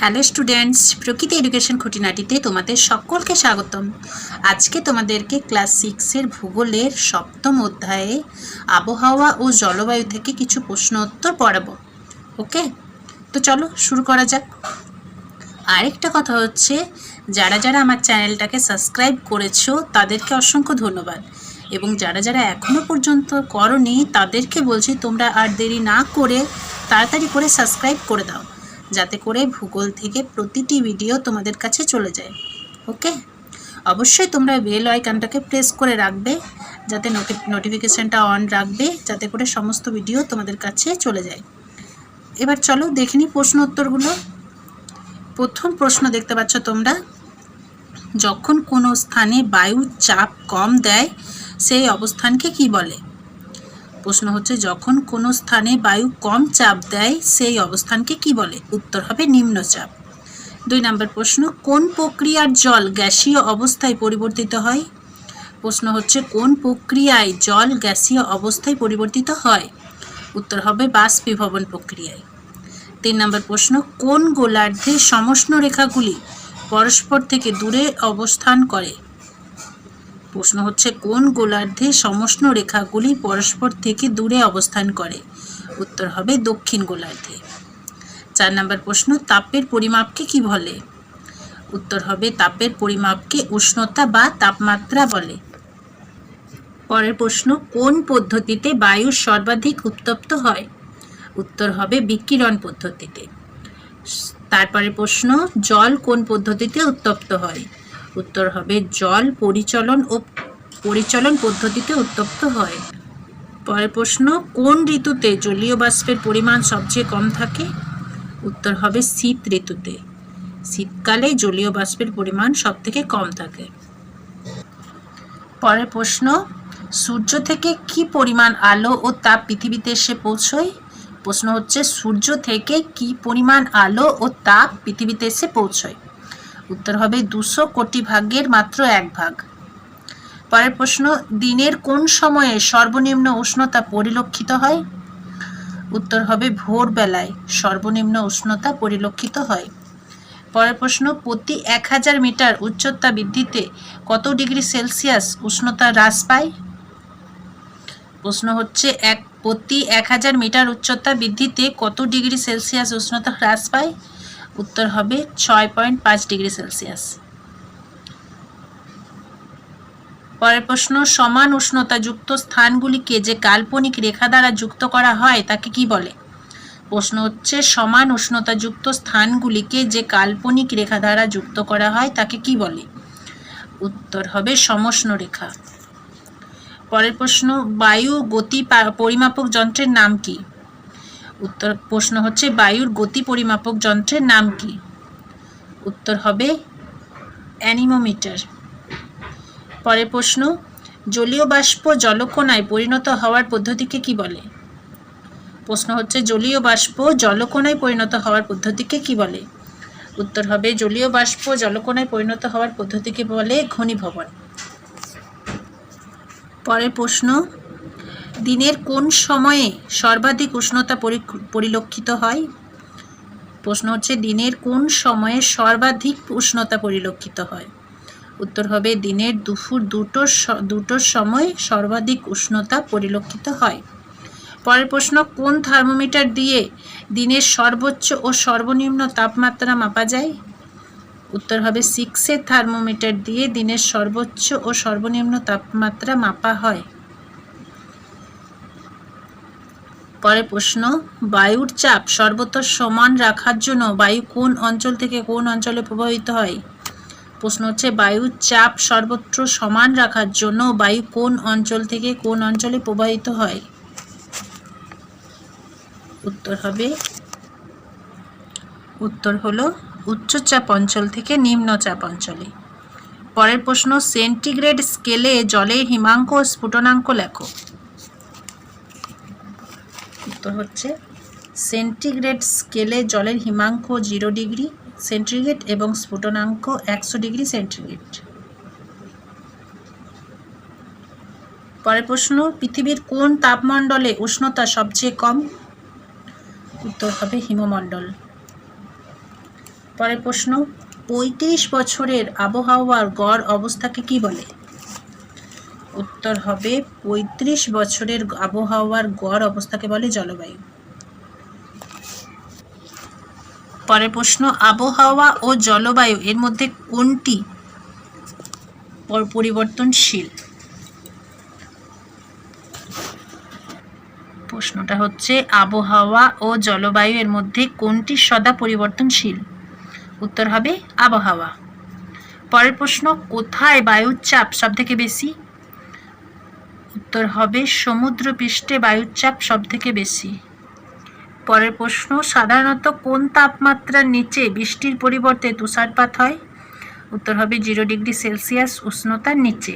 Hello students, প্রকৃতি education খুঁটিনাটিতে তোমাদের সকলকে স্বাগতম। আজকে তোমাদেরকে ক্লাস 6-এর ভূগোলের 7ম অধ্যায়ে আবহাওয়া ও জলবায়ু থেকে কিছু প্রশ্ন উত্তর পড়াবো। ওকে, তো চলো শুরু করা যাক। আরেকটা কথা হচ্ছে, যারা যারা আমার চ্যানেলটাকে সাবস্ক্রাইব করেছো তাদেরকে অসংখ্য ধন্যবাদ, এবং যারা যারা এখনও পর্যন্ত করোনি তাদেরকে বলছি তোমরা আর দেরি না করে তাড়াতাড়ি করে সাবস্ক্রাইব করে দাও, যাতে করে ভূগোল থেকে প্রতিটি ভিডিও তোমাদের কাছে চলে যায়। ওকে, অবশ্যই তোমরা বেল আইকনটাকে প্রেস করে রাখবে, যাতে নোটিফিকেশানটা অন রাখবে, যাতে করে সমস্ত ভিডিও তোমাদের কাছে চলে যায়। এবার চলো দেখে নিই প্রশ্ন উত্তরগুলো। প্রথম প্রশ্ন দেখতে পাচ্ছ তোমরা, যখন কোনো স্থানে বায়ুর চাপ কম দেয় সেই অবস্থানকে কি বলে? প্রশ্ন হচ্ছে, যখন কোনো স্থানে বায়ু কম চাপ দেয় সেই অবস্থানকে কি বলে? উত্তর হবে নিম্নচাপ। 2 নম্বর প্রশ্ন, কোন প্রক্রিয়ার জল গ্যাসীয় অবস্থায় পরিবর্তিত হয়? প্রশ্ন হচ্ছে, কোন প্রক্রিয়ায় জল গ্যাসীয় অবস্থায় পরিবর্তিত হয়? উত্তর হবে বাষ্পীভবন প্রক্রিয়ায়। 3 নম্বর প্রশ্ন, কোন গোলার্ধে সমষ্ণ রেখাগুলি পরস্পর থেকে দূরে অবস্থান করে? প্রশ্ন হচ্ছে, কোন গোলার্ধে সমষ্ণ রেখাগুলি পরস্পর থেকে দূরে অবস্থান করে? উত্তর হবে দক্ষিণ গোলার্ধে। 4 নম্বর প্রশ্ন, তাপের পরিমাপকে কি বলে? উত্তর হবে তাপের পরিমাপকে উষ্ণতা বা তাপমাত্রা বলে। পরের প্রশ্ন, কোন পদ্ধতিতে বায়ু সর্বাধিক উত্তপ্ত হয়? উত্তর হবে বিকিরণ পদ্ধতিতে। তারপরে প্রশ্ন, জল কোন পদ্ধতিতে উত্তপ্ত হয়? উত্তর হবে জল পরিচলন পদ্ধতিতে উত্তপ্ত হয়। পরের প্রশ্ন, কোন ঋতুতে জলীয় বাষ্পের পরিমাণ সবচেয়ে কম থাকে? উত্তর হবে শীত ঋতুতে। শীতকালে জলীয় বাষ্পের পরিমাণ সবথেকে কম থাকে। পরের প্রশ্ন, সূর্য থেকে কি পরিমাণ আলো ও তাপ পৃথিবীতে এসে পৌঁছয়? প্রশ্ন হচ্ছে, সূর্য থেকে কি পরিমাণ আলো ও তাপ পৃথিবীতে এসে পৌঁছয়? উত্তর হবে 200 কোটি ভাগের মাত্র 1 ভাগ। পরের প্রশ্ন, দিনের কোন সময়ে সর্বনিম্ন উষ্ণতা পরিলক্ষিত হয়? উত্তর হবে ভোরবেলায় সর্বনিম্ন উষ্ণতা পরিলক্ষিত হয়। পরের প্রশ্ন, প্রতি 1000 মিটার উচ্চতা বৃদ্ধিতে কত ডিগ্রি সেলসিয়াস উষ্ণতা হ্রাস পায়? প্রশ্ন হচ্ছে, প্রতি 1000 মিটার উচ্চতা বৃদ্ধিতে কত ডিগ্রি সেলসিয়াস উষ্ণতা হ্রাস পায়? উত্তর হবে 6.5 ডিগ্রি সেলসিয়াস। পরের প্রশ্ন, সমান উষ্ণতাযুক্ত স্থানগুলিকে যে কাল্পনিক রেখা দ্বারা যুক্ত করা হয় তাকে কি বলে? প্রশ্ন হচ্ছে, সমান উষ্ণতাযুক্ত স্থানগুলিকে যে কাল্পনিক রেখা দ্বারা যুক্ত করা হয় তাকে কি বলে? উত্তর হবে সমষ্ণ রেখা। পরের প্রশ্ন, বায়ু গতি পরিমাপক যন্ত্রের নাম কি? প্রশ্ন হচ্ছে, বায়ুর গতি পরিমাপক যন্ত্রের নাম কি? উত্তর হবে অ্যানিমোমিটার। পরের প্রশ্ন, জলীয় বাষ্প জলকণায় পরিণত হওয়ার পদ্ধতিকে কি বলে? প্রশ্ন হচ্ছে, জলীয় বাষ্প জলকণায় পরিণত হওয়ার পদ্ধতিকে কি বলে? উত্তর হবে জলীয় বাষ্প জলকণায় পরিণত হওয়ার পদ্ধতিকে বলে ঘনীভবন। পরের প্রশ্ন, দিনের কোন সময়ে সর্বাধিক উষ্ণতা পরিলক্ষিত হয়? প্রশ্ন হচ্ছে, দিনের কোন সময়ে সর্বাধিক উষ্ণতা পরিলক্ষিত হয়? উত্তর হবে দিনের দুপুর 2টোর সময় সর্বাধিক উষ্ণতা পরিলক্ষিত হয়। পরের প্রশ্ন, কোন থার্মোমিটার দিয়ে দিনের সর্বোচ্চ ও সর্বনিম্ন তাপমাত্রা মাপা যায়? উত্তর হবে 6-এর থার্মোমিটার দিয়ে দিনের সর্বোচ্চ ও সর্বনিম্ন তাপমাত্রা মাপা হয়। পরের প্রশ্ন, বায়ুর চাপ সর্বত্র সমান রাখার জন্য বায়ু কোন অঞ্চল থেকে কোন অঞ্চলে প্রবাহিত হয়? প্রশ্ন হচ্ছে, বায়ুর চাপ সর্বত্র সমান রাখার জন্য বায়ু কোন অঞ্চল থেকে কোন অঞ্চলে প্রবাহিত হয়? উত্তর হলো উচ্চচাপ অঞ্চল থেকে নিম্নচাপ অঞ্চলে। পরের প্রশ্ন, সেন্টিগ্রেড স্কেলে জলের হিমাঙ্ক ও স্ফুটনাঙ্ক লেখো। উত্তর হচ্ছে, সেন্টিগ্রেড স্কেলে জলের হিমাঙ্ক 0 ডিগ্রি সেন্টিগ্রেড এবং স্ফুটনাঙ্ক 100 ডিগ্রি সেন্টিগ্রেড। পরের প্রশ্ন, পৃথিবীর কোন তাপমণ্ডলে উষ্ণতা সবচেয়ে কম? উত্তর হবে হিমমণ্ডল। পরের প্রশ্ন, ৩৫ বছরের আবহাওয়ার গড় অবস্থাকে কি বলে? উত্তর হবে ৩৫ বছরের আবহাওয়ার গড় অবস্থাকে বলে জলবায়ু। পরের প্রশ্ন, আবহাওয়া ও জলবায়ু এর মধ্যে কোনটি পরিবর্তনশীল? প্রশ্নটা হচ্ছে আবহাওয়া ও জলবায়ু এর মধ্যে কোনটি সদা পরিবর্তনশীল? উত্তর হবে আবহাওয়া। পরের প্রশ্ন, কোথায় বায়ুর চাপ সবথেকে বেশি? উত্তর হবে সমুদ্রপৃষ্ঠে বায়ুর চাপ সবথেকে বেশি। পরের প্রশ্ন, সাধারণত কোন তাপমাত্রার নিচে বৃষ্টির পরিবর্তে তুষারপাত হয়? উত্তর হবে 0 ডিগ্রি সেলসিয়াস উষ্ণতার নিচে।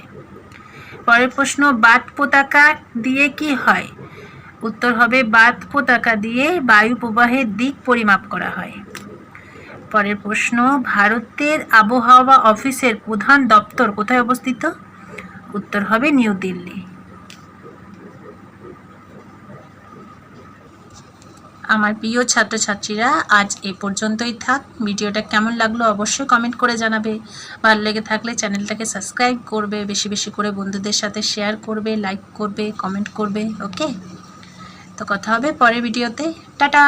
পরের প্রশ্ন, বাত পতাকা দিয়ে কি হয়? উত্তর হবে বাত পতাকা দিয়ে বায়ু প্রবাহের দিক পরিমাপ করা হয়। পরের প্রশ্ন, ভারতের আবহাওয়া অফিসের প্রধান দপ্তর কোথায় অবস্থিত? উত্তর হবে নিউ দিল্লি। আমার প্রিয় ছাত্রছাত্রীরা, আজ এ পর্যন্তই থাক। ভিডিওটা কেমন লাগলো অবশ্যই কমেন্ট করে জানাবে। ভালো লেগে থাকলে চ্যানেলটাকে সাবস্ক্রাইব করবে, বেশি বেশি করে বন্ধুদের সাথে শেয়ার করবে, লাইক করবে, কমেন্ট করবে। ওকে, তো কথা হবে পরের ভিডিওতে। টাটা।